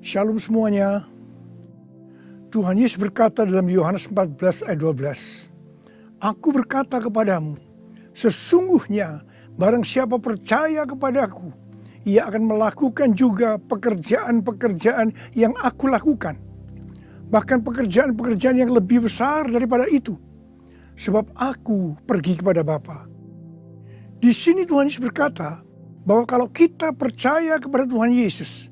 Shalom semuanya. Tuhan Yesus berkata dalam Yohanes 14 ayat 12, Aku berkata kepadamu, sesungguhnya barang siapa percaya kepadaku, ia akan melakukan juga pekerjaan-pekerjaan yang aku lakukan. Bahkan pekerjaan-pekerjaan yang lebih besar daripada itu. Sebab aku pergi kepada Bapa. Di sini Tuhan Yesus berkata bahwa kalau kita percaya kepada Tuhan Yesus,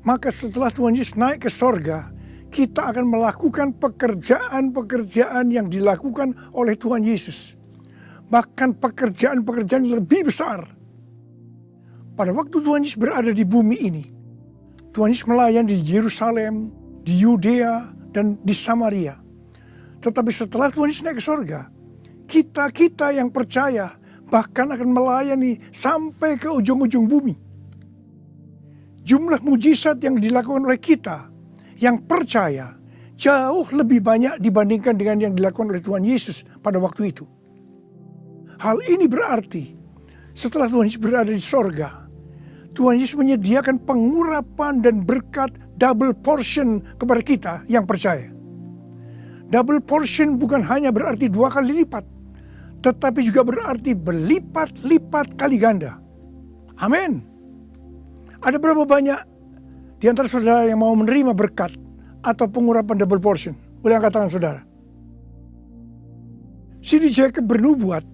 maka setelah Tuhan Yesus naik ke sorga, kita akan melakukan pekerjaan-pekerjaan yang dilakukan oleh Tuhan Yesus. Bahkan pekerjaan-pekerjaan yang lebih besar. Pada waktu Tuhan Yesus berada di bumi ini, Tuhan Yesus melayani di Yerusalem, di Yudea, dan di Samaria. Tetapi setelah Tuhan Yesus naik ke sorga, kita yang percaya bahkan akan melayani sampai ke ujung-ujung bumi. Jumlah mujizat yang dilakukan oleh kita yang percaya jauh lebih banyak dibandingkan dengan yang dilakukan oleh Tuhan Yesus pada waktu itu. Hal ini berarti setelah Tuhan Yesus berada di sorga, Tuhan Yesus menyediakan pengurapan dan berkat double portion kepada kita yang percaya. Double portion bukan hanya berarti 2 kali lipat, tetapi juga berarti berlipat-lipat kali ganda. Amin. Ada berapa banyak di antara saudara yang mau menerima berkat atau pengurapan double portion? Boleh angkat tangan saudara. C.D. Jacobs bernubuat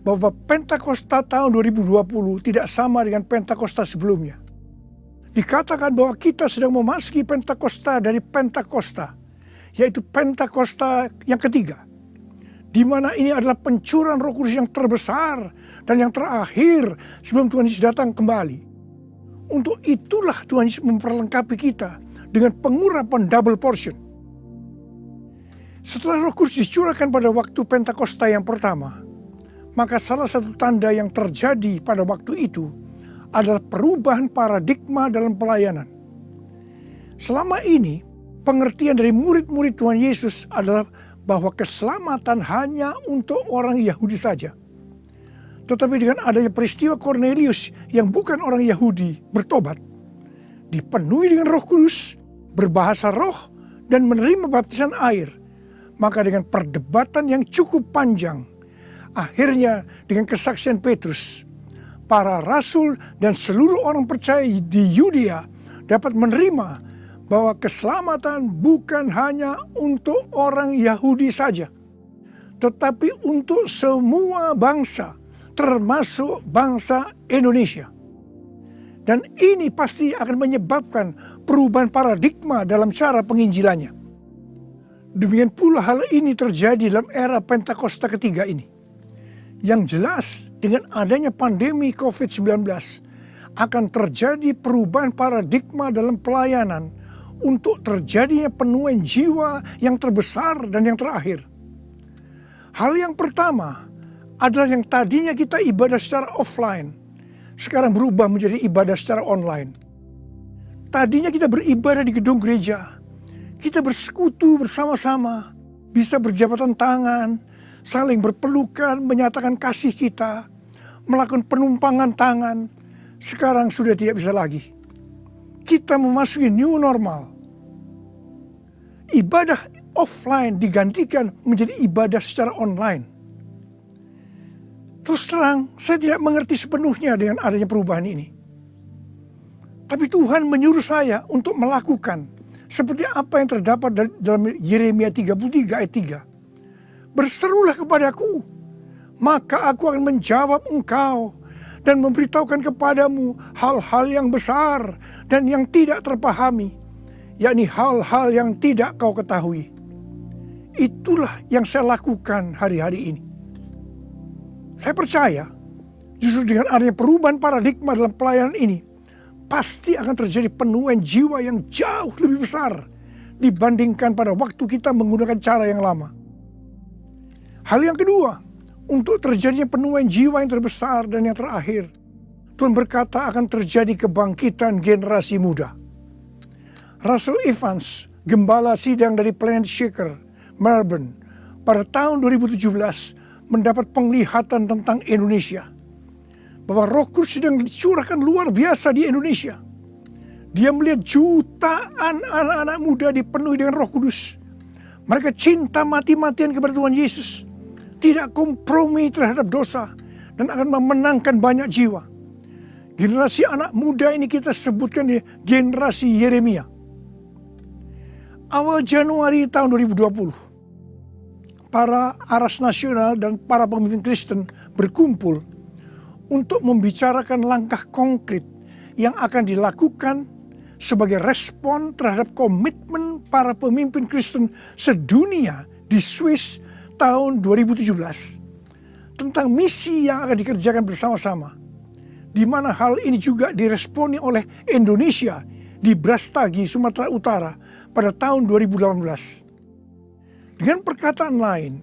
bahwa Pentakosta tahun 2020 tidak sama dengan Pentakosta sebelumnya. Dikatakan bahwa kita sedang memasuki Pentakosta dari Pentakosta, yaitu Pentakosta yang ketiga, di mana ini adalah pencurahan Roh Kudus yang terbesar dan yang terakhir sebelum Tuhan Yesus datang kembali. Untuk itulah Tuhan Yesus memperlengkapi kita dengan pengurapan double portion. Setelah Roh Kudus dicurahkan pada waktu Pentakosta yang pertama, maka salah satu tanda yang terjadi pada waktu itu adalah perubahan paradigma dalam pelayanan. Selama ini, pengertian dari murid-murid Tuhan Yesus adalah bahwa keselamatan hanya untuk orang Yahudi saja. Tetapi dengan adanya peristiwa Cornelius yang bukan orang Yahudi bertobat, dipenuhi dengan Roh Kudus, berbahasa roh, dan menerima baptisan air, maka dengan perdebatan yang cukup panjang, akhirnya dengan kesaksian Petrus, para rasul dan seluruh orang percaya di Yudea dapat menerima bahwa keselamatan bukan hanya untuk orang Yahudi saja, tetapi untuk semua bangsa, termasuk bangsa Indonesia. Dan ini pasti akan menyebabkan perubahan paradigma dalam cara penginjilannya. Demikian pula hal ini terjadi dalam era Pentakosta ketiga ini. Yang jelas dengan adanya pandemi COVID-19 akan terjadi perubahan paradigma dalam pelayanan untuk terjadinya penuaian jiwa yang terbesar dan yang terakhir. Hal yang pertama adalah yang tadinya kita ibadah secara offline, sekarang berubah menjadi ibadah secara online. Tadinya kita beribadah di gedung gereja, kita bersekutu bersama-sama, bisa berjabatan tangan, saling berpelukan, menyatakan kasih kita, melakukan penumpangan tangan. Sekarang sudah tidak bisa lagi. Kita memasuki new normal. Ibadah offline digantikan menjadi ibadah secara online. Terus terang, saya tidak mengerti sepenuhnya dengan adanya perubahan ini. Tapi Tuhan menyuruh saya untuk melakukan seperti apa yang terdapat dalam Yeremia 33 ayat 3. Berserulah kepadaku, maka aku akan menjawab engkau dan memberitahukan kepadamu hal-hal yang besar dan yang tidak terpahami, yakni hal-hal yang tidak kau ketahui. Itulah yang saya lakukan hari-hari ini. Saya percaya justru dengan adanya perubahan paradigma dalam pelayanan ini, pasti akan terjadi penuaian jiwa yang jauh lebih besar dibandingkan pada waktu kita menggunakan cara yang lama. Hal yang kedua, untuk terjadinya penuaian jiwa yang terbesar dan yang terakhir, Tuhan berkata akan terjadi kebangkitan generasi muda. Russell Evans, gembala sidang dari Planet Shaker, Melbourne, pada tahun 2017 mendapat penglihatan tentang Indonesia. Bahwa Roh Kudus sedang dicurahkan luar biasa di Indonesia. Dia melihat jutaan anak-anak muda dipenuhi dengan Roh Kudus. Mereka cinta mati-matian kepada Tuhan Yesus, tidak kompromi terhadap dosa, dan akan memenangkan banyak jiwa. Generasi anak muda ini kita sebutkan di generasi Yeremia. Awal Januari tahun 2020, para aras nasional dan para pemimpin Kristen berkumpul untuk membicarakan langkah konkret yang akan dilakukan sebagai respon terhadap komitmen para pemimpin Kristen sedunia di Swiss tahun 2017 tentang misi yang akan dikerjakan bersama-sama, di mana hal ini juga diresponi oleh Indonesia di Brastagi, Sumatera Utara pada tahun 2018. Dengan perkataan lain,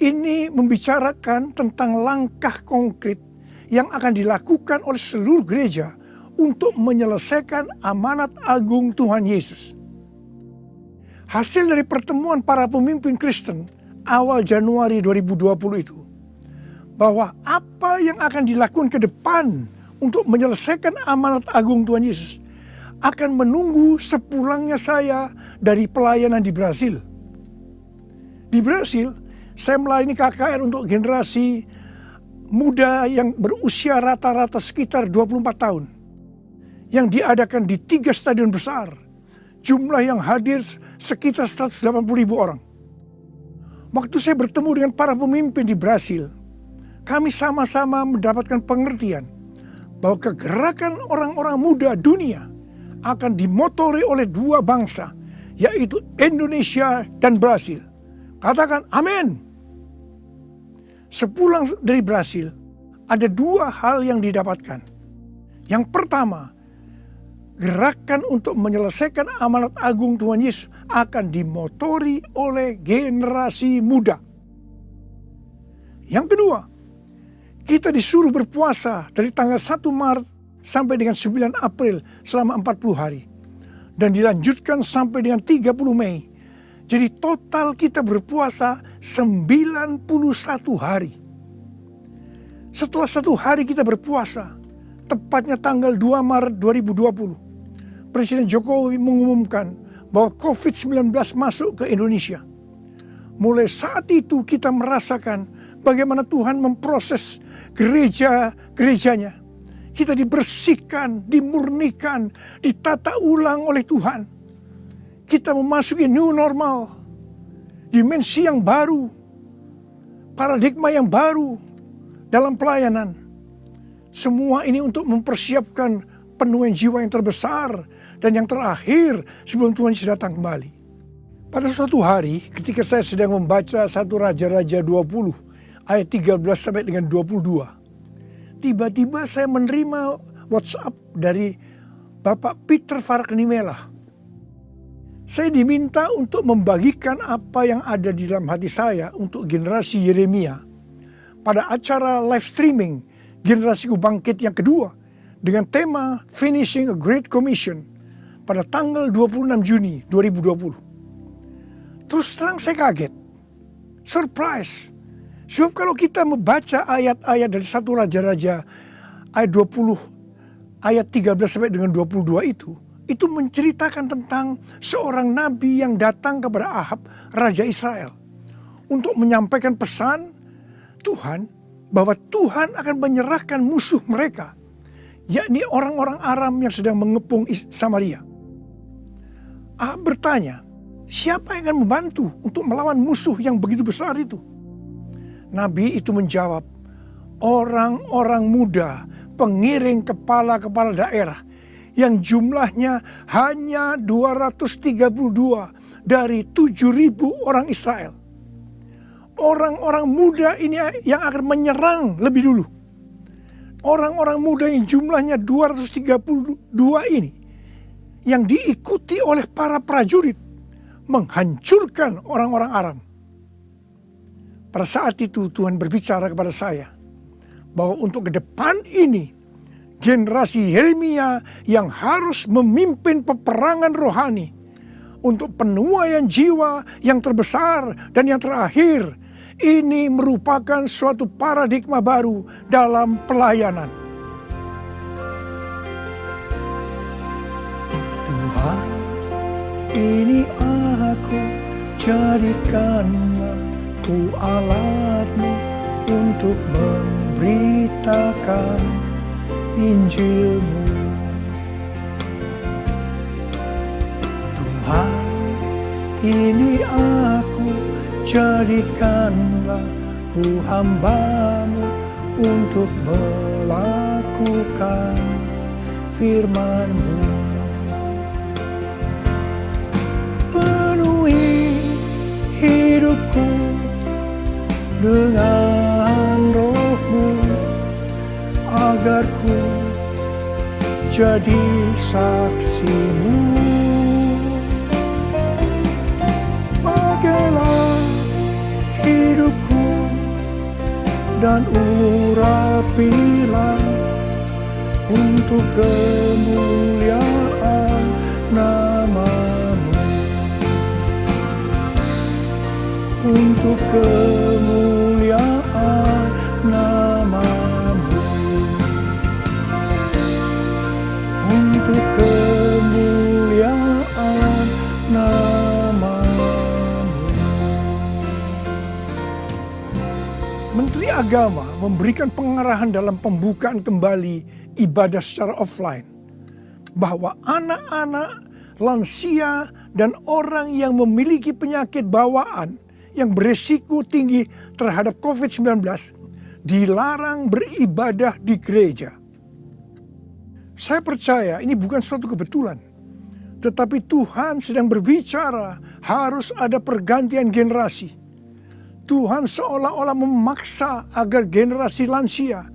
ini membicarakan tentang langkah konkret yang akan dilakukan oleh seluruh gereja untuk menyelesaikan amanat agung Tuhan Yesus. Hasil dari pertemuan para pemimpin Kristen awal Januari 2020 itu, bahwa apa yang akan dilakukan ke depan untuk menyelesaikan amanat agung Tuhan Yesus akan menunggu sepulangnya saya dari pelayanan di Brasil. Di Brasil, saya melayani KKR untuk generasi muda yang berusia rata-rata sekitar 24 tahun. Yang diadakan di 3 stadion besar. Jumlah yang hadir sekitar 180.000 orang. Waktu saya bertemu dengan para pemimpin di Brasil, kami sama-sama mendapatkan pengertian bahwa kegerakan orang-orang muda dunia akan dimotori oleh 2 bangsa, yaitu Indonesia dan Brasil. Katakan amin. Sepulang dari Brasil, ada 2 hal yang didapatkan. Yang pertama, gerakan untuk menyelesaikan amanat agung Tuhan Yesus akan dimotori oleh generasi muda. Yang kedua, kita disuruh berpuasa dari tanggal 1 Maret sampai dengan 9 April selama 40 hari. Dan dilanjutkan sampai dengan 30 Mei. Jadi total kita berpuasa 91 hari. Setelah 1 hari kita berpuasa, tepatnya tanggal 2 Maret 2020, Presiden Jokowi mengumumkan bahwa COVID-19 masuk ke Indonesia. Mulai saat itu kita merasakan bagaimana Tuhan memproses gerejanya. Kita dibersihkan, dimurnikan, ditata ulang oleh Tuhan. Kita memasuki new normal, dimensi yang baru, paradigma yang baru dalam pelayanan. Semua ini untuk mempersiapkan penuaian jiwa yang terbesar dan yang terakhir sebelum Tuhan Yesus datang kembali. Pada suatu hari ketika saya sedang membaca 1 Raja-Raja 20 ayat 13 sampai dengan 22. Tiba-tiba saya menerima WhatsApp dari Bapak Peter Faraknimela. Saya diminta untuk membagikan apa yang ada di dalam hati saya untuk generasi Yeremia pada acara live streaming Generasiku Bangkit yang kedua dengan tema Finishing a Great Commission pada tanggal 26 Juni 2020. Terus terang saya kaget, surprise. Sebab kalau kita membaca ayat-ayat dari 1 Raja-Raja ayat 20, ayat 13 sampai dengan 22 itu menceritakan tentang seorang nabi yang datang kepada Ahab, Raja Israel, untuk menyampaikan pesan Tuhan bahwa Tuhan akan menyerahkan musuh mereka, yakni orang-orang Aram yang sedang mengepung Samaria. Ahab bertanya, siapa yang akan membantu untuk melawan musuh yang begitu besar itu? Nabi itu menjawab, orang-orang muda, pengiring kepala-kepala daerah yang jumlahnya hanya 232 dari 7.000 orang Israel. Orang-orang muda ini yang akan menyerang lebih dulu. Orang-orang muda yang jumlahnya 232 ini yang diikuti oleh para prajurit menghancurkan orang-orang Aram. Pada saat itu Tuhan berbicara kepada saya bahwa untuk ke depan ini generasi Yeremia yang harus memimpin peperangan rohani untuk penuaian jiwa yang terbesar dan yang terakhir. Ini merupakan suatu paradigma baru dalam pelayanan. Tuhan, ini aku, jadikanlah ku alatmu untuk memberitakan Injilmu. Tuhan, ini aku, jadikanlah ku hamba-Mu untuk melakukan firman-Mu. Penuhi hidupku dengan Roh-Mu, agar ku jadi saksi-Mu. Pakailah hidupku dan urapilah untuk kemuliaan nama-Mu, untuk kemuliaan nama-Mu, untuk kemuliaan nama-Mu. Menteri Agama memberikan pengarahan dalam pembukaan kembali ibadah secara offline, bahwa anak-anak, lansia, dan orang yang memiliki penyakit bawaan yang beresiko tinggi terhadap COVID-19 dilarang beribadah di gereja. Saya percaya ini bukan suatu kebetulan, tetapi Tuhan sedang berbicara harus ada pergantian generasi. Tuhan seolah-olah memaksa agar generasi lansia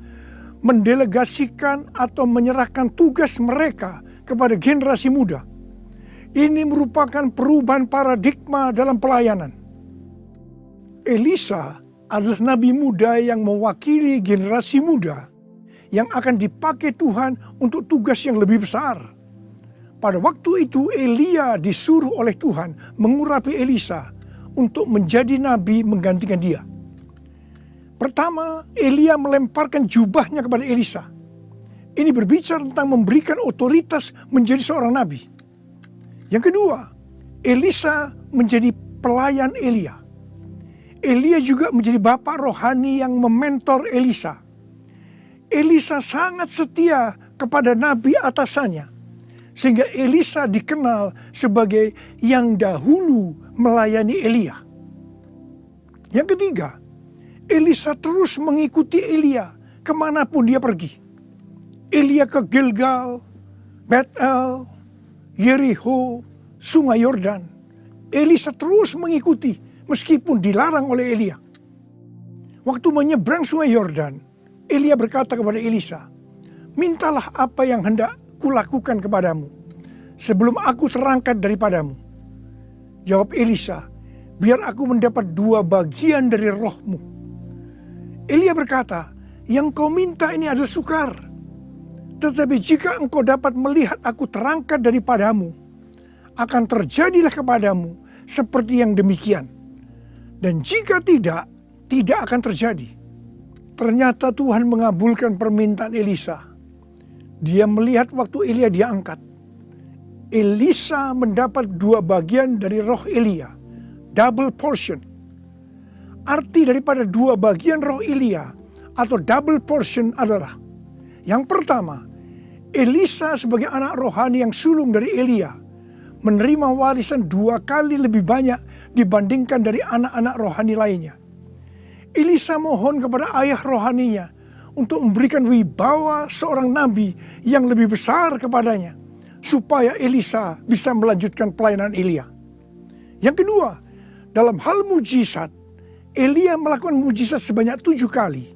mendelegasikan atau menyerahkan tugas mereka kepada generasi muda. Ini merupakan perubahan paradigma dalam pelayanan. Elisa adalah nabi muda yang mewakili generasi muda yang akan dipakai Tuhan untuk tugas yang lebih besar. Pada waktu itu Elia disuruh oleh Tuhan mengurapi Elisa untuk menjadi nabi menggantikan dia. Pertama, Elia melemparkan jubahnya kepada Elisa. Ini berbicara tentang memberikan otoritas menjadi seorang nabi. Yang kedua, Elisa menjadi pelayan Elia. Elia juga menjadi bapak rohani yang mementor Elisa. Elisa sangat setia kepada nabi atasannya, sehingga Elisa dikenal sebagai yang dahulu melayani Elia. Yang ketiga, Elisa terus mengikuti Elia kemanapun dia pergi. Elia ke Gilgal, Betel, Yeriho, Sungai Yordan. Elisa terus mengikuti meskipun dilarang oleh Elia. Waktu menyeberang Sungai Yordan, Elia berkata kepada Elisa, "Mintalah apa yang hendak kulakukan kepadamu sebelum aku terangkat daripadamu." Jawab Elisa, "Biar aku mendapat 2 bagian dari roh-Mu." Elia berkata, "Yang kau minta ini adalah sukar. Tetapi jika engkau dapat melihat aku terangkat daripadamu, akan terjadilah kepadamu seperti yang demikian. Dan jika tidak, tidak akan terjadi." Ternyata Tuhan mengabulkan permintaan Elisa. Dia melihat waktu Elia diangkat. Elisa mendapat 2 bagian dari roh Elia, double portion. Arti daripada 2 bagian roh Elia atau double portion adalah, yang pertama, Elisa sebagai anak rohani yang sulung dari Elia menerima warisan 2 kali lebih banyak dibandingkan dari anak-anak rohani lainnya. Elisa mohon kepada ayah rohaninya untuk memberikan wibawa seorang nabi yang lebih besar kepadanya, supaya Elisa bisa melanjutkan pelayanan Elia. Yang kedua, dalam hal mujizat, Elia melakukan mujizat sebanyak 7 kali,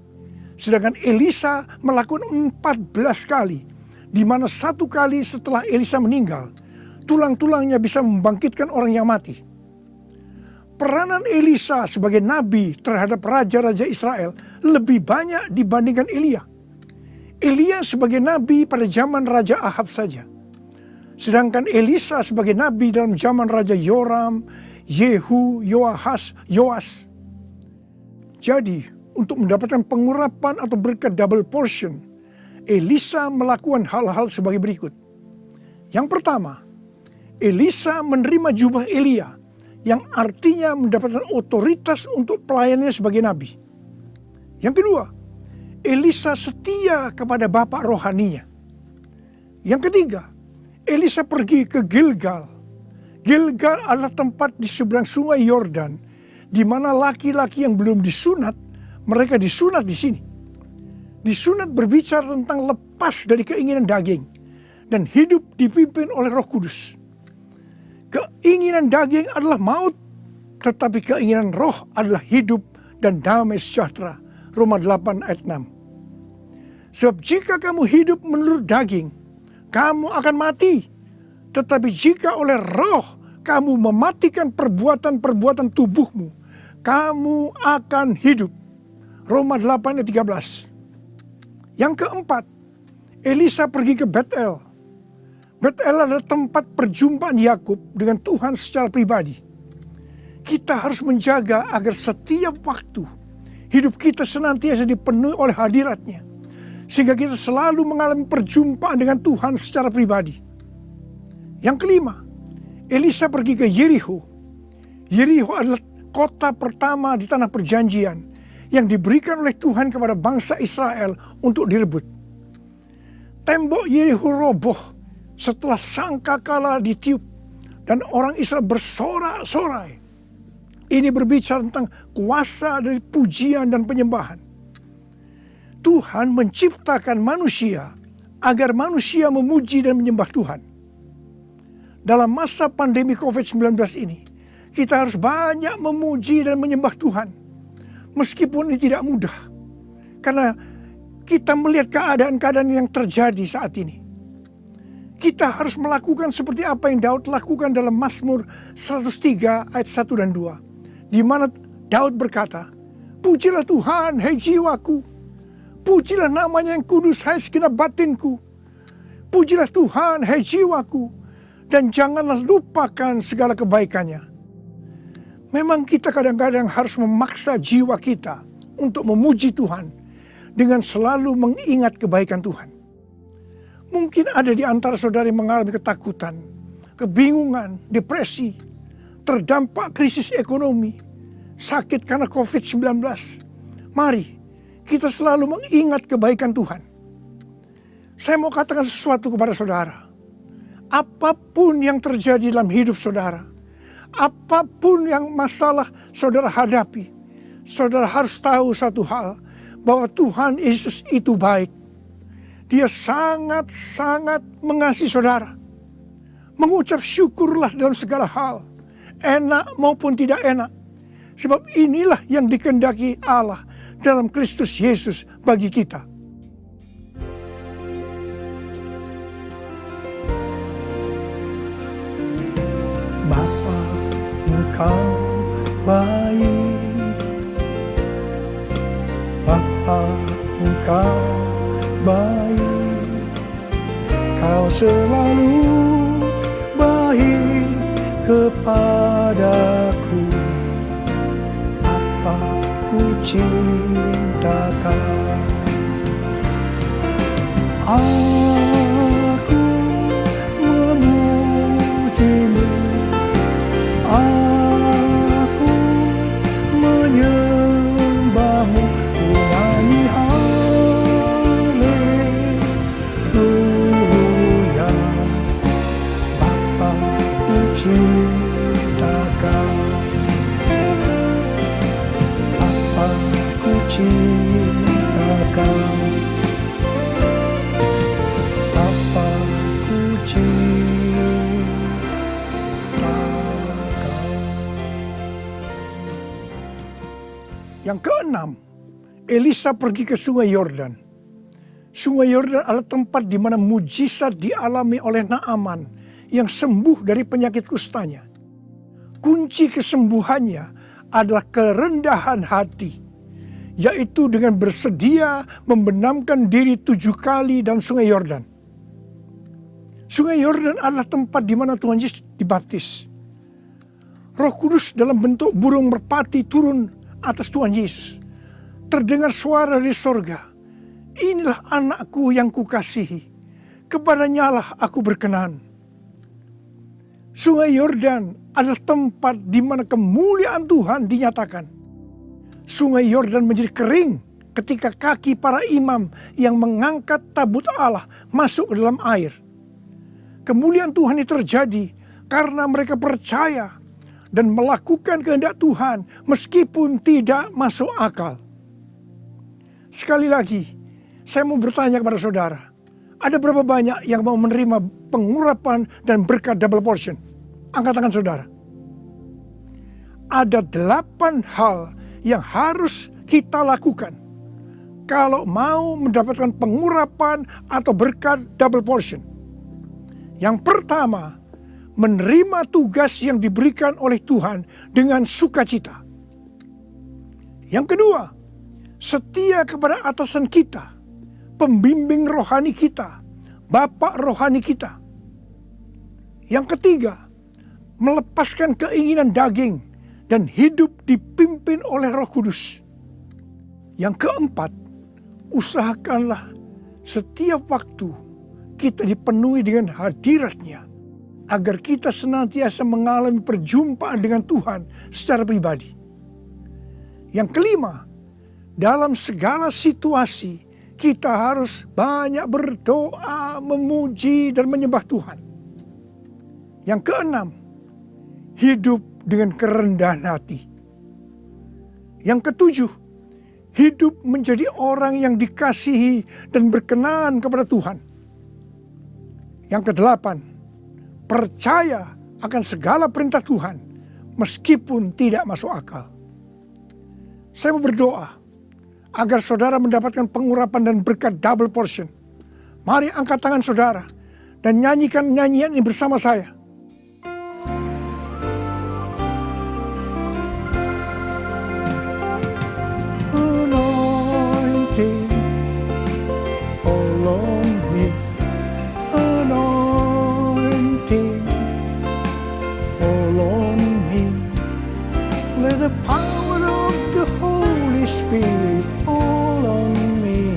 sedangkan Elisa melakukan 14 kali, di mana 1 kali setelah Elisa meninggal, tulang-tulangnya bisa membangkitkan orang yang mati. Peranan Elisa sebagai nabi terhadap raja-raja Israel lebih banyak dibandingkan Elia. Elia sebagai nabi pada zaman Raja Ahab saja. Sedangkan Elisa sebagai nabi dalam zaman Raja Yoram, Yehu, Yoahas, Yoas. Jadi, untuk mendapatkan pengurapan atau berkat double portion, Elisa melakukan hal-hal sebagai berikut. Yang pertama, Elisa menerima jubah Elia, yang artinya mendapatkan otoritas untuk pelayanannya sebagai nabi. Yang kedua, Elisa setia kepada bapak rohaninya. Yang ketiga, Elisa pergi ke Gilgal. Gilgal adalah tempat di seberang sungai Yordan, di mana laki-laki yang belum disunat, mereka disunat di sini. Disunat berbicara tentang lepas dari keinginan daging dan hidup dipimpin oleh Roh Kudus. Keinginan daging adalah maut, tetapi keinginan roh adalah hidup dan damai sejahtera. Roma 8 ayat 6. Sebab jika kamu hidup menurut daging, kamu akan mati. Tetapi jika oleh roh kamu mematikan perbuatan-perbuatan tubuhmu, kamu akan hidup. Roma 8 ayat 13. Yang keempat, Elisa pergi ke Betel. Betel adalah tempat perjumpaan Yakub dengan Tuhan secara pribadi. Kita harus menjaga agar setiap waktu hidup kita senantiasa dipenuhi oleh hadirat-Nya, sehingga kita selalu mengalami perjumpaan dengan Tuhan secara pribadi. Yang kelima, Elisa pergi ke Yeriko. Yeriko adalah kota pertama di tanah perjanjian yang diberikan oleh Tuhan kepada bangsa Israel untuk direbut. Tembok Yeriko roboh setelah sangkakala ditiup dan orang Israel bersorak-sorai. Ini berbicara tentang kuasa dari pujian dan penyembahan. Tuhan menciptakan manusia agar manusia memuji dan menyembah Tuhan. Dalam masa pandemi COVID-19 ini, kita harus banyak memuji dan menyembah Tuhan. Meskipun ini tidak mudah, karena kita melihat keadaan-keadaan yang terjadi saat ini. Kita harus melakukan seperti apa yang Daud lakukan dalam Mazmur 103 ayat 1 dan 2. Di mana Daud berkata, "Pujilah Tuhan, hai jiwaku. Pujilah namanya yang kudus, hai segenap batinku. Pujilah Tuhan, hai jiwaku. Dan janganlah lupakan segala kebaikannya." Memang kita kadang-kadang harus memaksa jiwa kita untuk memuji Tuhan dengan selalu mengingat kebaikan Tuhan. Mungkin ada di antara saudara yang mengalami ketakutan, kebingungan, depresi, terdampak krisis ekonomi, sakit karena COVID-19. Mari kita selalu mengingat kebaikan Tuhan. Saya mau katakan sesuatu kepada saudara. Apapun yang terjadi dalam hidup saudara, apapun yang masalah saudara hadapi, saudara harus tahu satu hal, bahwa Tuhan Yesus itu baik. Dia sangat-sangat mengasihi saudara. Mengucap syukurlah dalam segala hal, enak maupun tidak enak. Sebab inilah yang dikehendaki Allah dalam Kristus Yesus bagi kita. Bapa, Engkau baik. Bapa, Engkau baik. Kau selalu baik kepadaku. Bapa, ku cinta Kau. Aku memujimu. Aku menyembahmu, ku nyanyi haleluya. Bapa, ku cinta Kau. Bapa, ku cinta Kau. Bapa, ku cinta Kau. Yang keenam, Elisa pergi ke sungai Yordan. Sungai Yordan adalah tempat di mana mujizat dialami oleh Naaman yang sembuh dari penyakit kustanya. Kunci kesembuhannya adalah kerendahan hati, yaitu dengan bersedia membenamkan diri 7 kali dalam sungai Yordan. Sungai Yordan adalah tempat di mana Tuhan Yesus dibaptis. Roh Kudus dalam bentuk burung merpati turun atas Tuhan Yesus. Terdengar suara dari sorga, "Inilah anakku yang kukasihi, kepadanya lah aku berkenan." Sungai Yordan adalah tempat di mana kemuliaan Tuhan dinyatakan. Sungai Yordan menjadi kering ketika kaki para imam yang mengangkat tabut Allah masuk ke dalam air. Kemuliaan Tuhan ini terjadi karena mereka percaya dan melakukan kehendak Tuhan meskipun tidak masuk akal. Sekali lagi, saya mau bertanya kepada saudara, ada berapa banyak yang mau menerima pengurapan dan berkat double portion? Angkat tangan saudara. Ada 8 hal yang harus kita lakukan kalau mau mendapatkan pengurapan atau berkat double portion. Yang pertama, menerima tugas yang diberikan oleh Tuhan dengan sukacita. Yang kedua, setia kepada atasan kita, pembimbing rohani kita, bapak rohani kita. Yang ketiga, melepaskan keinginan daging dan hidup dipimpin oleh Roh Kudus. Yang keempat, usahakanlah setiap waktu kita dipenuhi dengan hadirat-Nya, agar kita senantiasa mengalami perjumpaan dengan Tuhan secara pribadi. Yang kelima, dalam segala situasi kita harus banyak berdoa, memuji dan menyembah Tuhan. Yang keenam, hidup dengan kerendahan hati. Yang ketujuh, hidup menjadi orang yang dikasihi dan berkenan kepada Tuhan. Yang kedelapan, percaya akan segala perintah Tuhan meskipun tidak masuk akal. Saya mau berdoa agar saudara mendapatkan pengurapan dan berkat double portion. Mari angkat tangan saudara dan nyanyikan nyanyian ini bersama saya. Anointing follow me. Anointing follow me. Let the power of the Holy Spirit fall on me.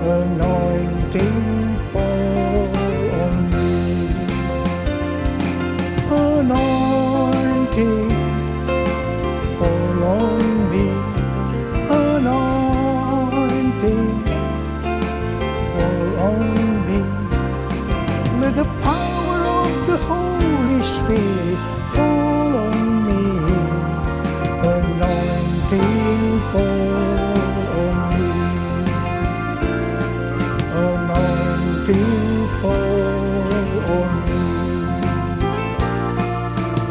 Anointing fall on me. Anointing fall on me. Anointing fall on me. Let the power of the Holy Spirit fall on me. Anointing fall on me. Anointing fall on me.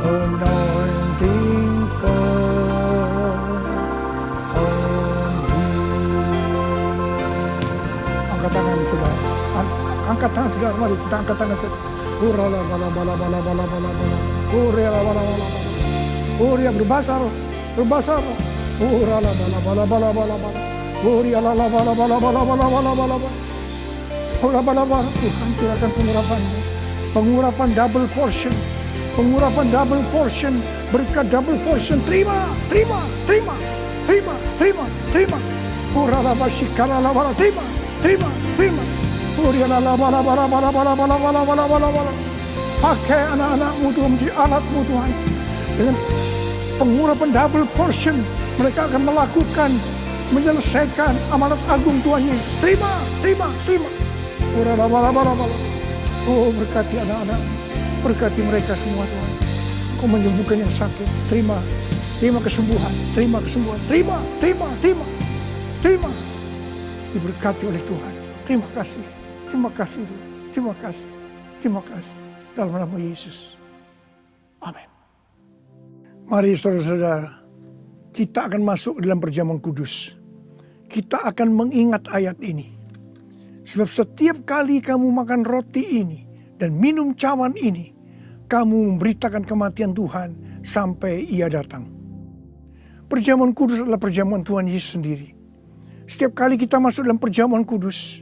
Anointing fall on me. Angkat tangan saudara. Angkat tangan saudara. Mari kita angkat tangan saudara. Urala bala bala bala bala bala bala. Urala bala bala bala. Uria berbahasa roh. Berbahasa roh. Urala bala bala bala bala bala. Uria la la bala bala bala bala bala bala bala. Urala bala bala. Tuhan curahkan pengurapan-Mu. Pengurapan double portion. Pengurapan double portion. Berkat double portion. Terima, terima, terima, terima, terima, terima. Urala basikala la bala. Terima, terima, terima. Uria la la bala bala bala bala bala bala bala bala bala. Pakai anak-anak-Mu Tuhan menjadi alat-Mu Tuhan. Dengan pengurapan double portion, mereka akan melakukan, menyelesaikan amanat agung Tuhan Yesus. Terima, terima, terima. Urala bala bala bala. Oh, berkati anak-anak, berkati mereka semua Tuhan. Kau menyembuhkan yang sakit. Terima, terima kesembuhan, terima kesembuhan, terima, terima, terima, terima. Diberkati oleh Tuhan. Terima kasih, terima kasih, terima kasih, terima kasih. Dalam nama Yesus. Amin. Mari saudara-saudara, kita akan masuk dalam perjamuan kudus. Kita akan mengingat ayat ini. Sebab setiap kali kamu makan roti ini dan minum cawan ini, kamu memberitakan kematian Tuhan sampai Ia datang. Perjamuan kudus adalah perjamuan Tuhan Yesus sendiri. Setiap kali kita masuk dalam perjamuan kudus,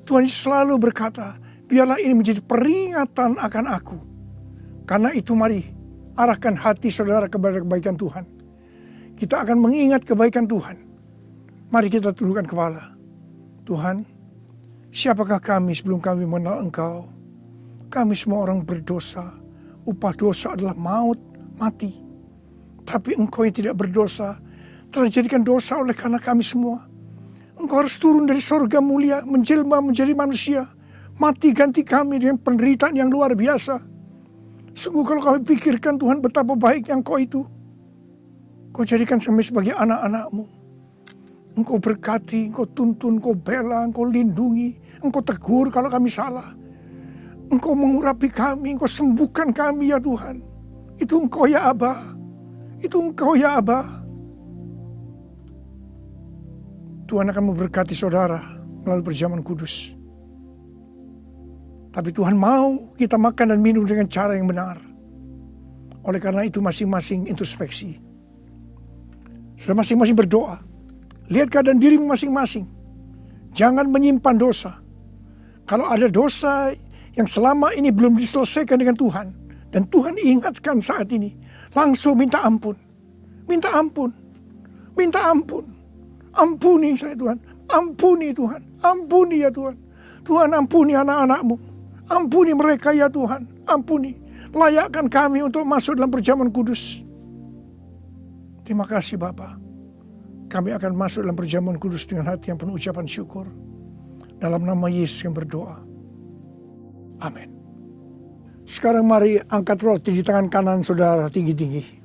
Tuhan Yesus selalu berkata, biarlah ini menjadi peringatan akan aku. Karena itu mari arahkan hati saudara kepada kebaikan Tuhan. Kita akan mengingat kebaikan Tuhan. Mari kita tundukkan kepala. Tuhan, siapakah kami sebelum kami mengenal Engkau? Kami semua orang berdosa, upah dosa adalah maut, mati. Tapi Engkau yang tidak berdosa telah dijadikan dosa oleh karena kami semua. Engkau harus turun dari sorga mulia, menjelma menjadi manusia, mati ganti kami dengan penderitaan yang luar biasa. Sungguh kalau kami pikirkan Tuhan betapa baik yang Kau itu. Kau jadikan kami sebagai anak-anak-Mu. Engkau berkati, Engkau tuntun, Engkau bela, Engkau lindungi, Engkau tegur kalau kami salah. Engkau mengurapi kami, Engkau sembuhkan kami ya Tuhan. Itu Engkau ya Aba. Itu Engkau ya Aba. Tuhan akan memberkati saudara melalui perjamuan kudus. Tapi Tuhan mau kita makan dan minum dengan cara yang benar. Oleh karena itu masing-masing introspeksi. Sudah masing-masing berdoa. Lihat keadaan dirimu masing-masing. Jangan menyimpan dosa. Kalau ada dosa yang selama ini belum diselesaikan dengan Tuhan, dan Tuhan ingatkan saat ini, langsung minta ampun. Minta ampun. Minta ampun. Ampuni saya Tuhan. Ampuni Tuhan. Ampuni ya Tuhan. Tuhan ampuni anak-anak-Mu. Ampuni mereka ya Tuhan. Ampuni. Layakkan kami untuk masuk dalam perjamuan kudus. Terima kasih Bapa. Kami akan masuk dalam perjamuan kudus dengan hati yang penuh ucapan syukur. Dalam nama Yesus yang berdoa. Amin. Sekarang mari angkat roti di tangan kanan saudara tinggi-tinggi.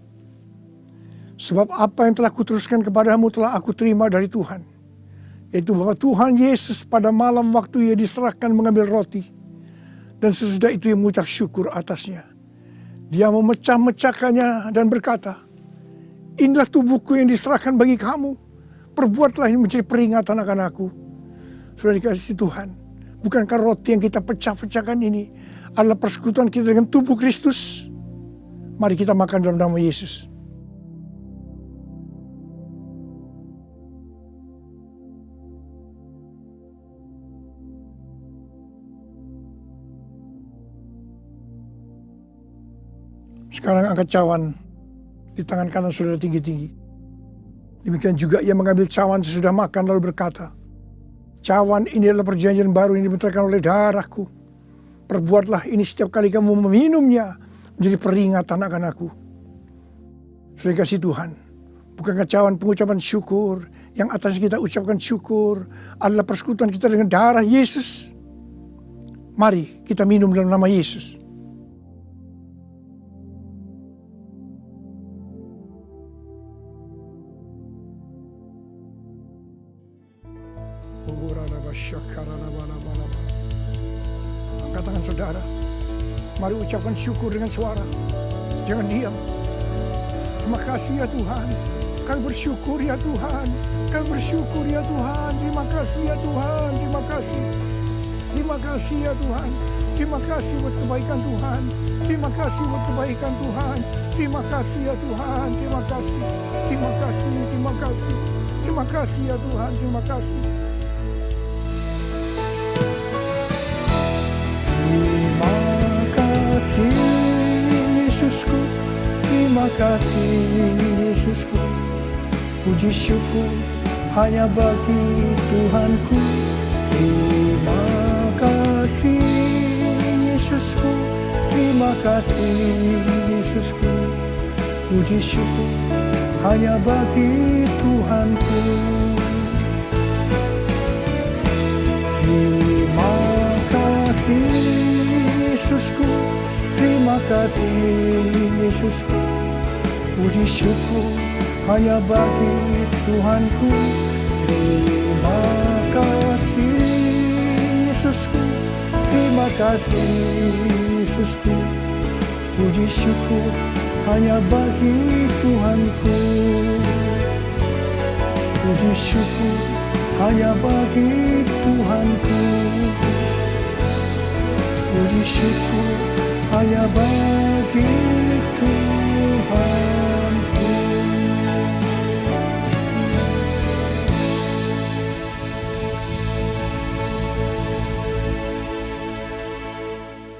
Sebab apa yang telah kuteruskan kepadamu telah aku terima dari Tuhan. Yaitu bahwa Tuhan Yesus pada malam waktu Ia diserahkan mengambil roti. Dan sesudah itu Ia mengucap syukur atasnya. Dia memecah-mecahkannya dan berkata, inilah tubuhku yang diserahkan bagi kamu. Perbuatlah ini menjadi peringatan akan aku. Sudah dikasih Tuhan. Bukankah roti yang kita pecah-pecahkan ini adalah persekutuan kita dengan tubuh Kristus? Mari kita makan dalam nama Yesus. Sekarang angkat cawan di tangan kanan saudara tinggi-tinggi. Demikian juga Ia mengambil cawan sesudah makan lalu berkata, cawan ini adalah perjanjian baru yang dibenarkan oleh darahku. Perbuatlah ini setiap kali kamu meminumnya menjadi peringatan akan aku. Sudah kasih Tuhan, bukankah cawan pengucapan syukur yang atas kita ucapkan syukur adalah persekutuan kita dengan darah Yesus? Mari kita minum dalam nama Yesus. Angkat tangan saudara. Mari ucapkan syukur dengan suara. Jangan diam. Terima kasih ya Tuhan. Kami bersyukur ya Tuhan. Kami bersyukur ya Tuhan. Terima kasih ya Tuhan. Terima kasih. Terima kasih ya Tuhan. Terima kasih buat kebaikan Tuhan. Terima kasih buat kebaikan Tuhan. Terima kasih ya Tuhan. Terima kasih. Terima kasih. Terima kasih. Terima kasih ya Tuhan. Terima kasih. Terima kasih Yesusku, terima kasih Yesusku. Puji syukur hanya bagi Tuhanku. Terima kasih Yesusku, terima kasih Yesusku. Puji syukur hanya bagi Tuhanku. Terima kasih Yesusku, terima kasih Yesusku. Puji syukur hanya bagi Tuhanku. Terima kasih Yesusku, terima kasih Yesusku. Puji syukur hanya bagi Tuhanku. Puji syukur hanya bagi Tuhanku. Puji syukur hanya bagi Tuhanku.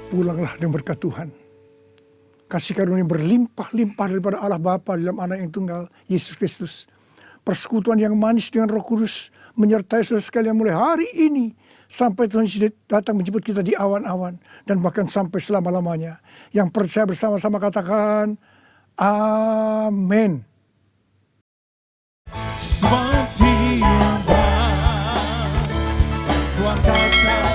Pulanglah dengan berkat Tuhan. Kasih karunia berlimpah-limpah daripada Allah Bapa dalam Anak yang tunggal, Yesus Kristus. Persekutuan yang manis dengan Roh Kudus menyertai saudara sekalian mulai hari ini sampai Tuhan Yesus datang menjemput kita di awan-awan, dan bahkan sampai selama-lamanya. Yang percaya bersama-sama katakan, amin. Sebab Dia baik, Tuhan kata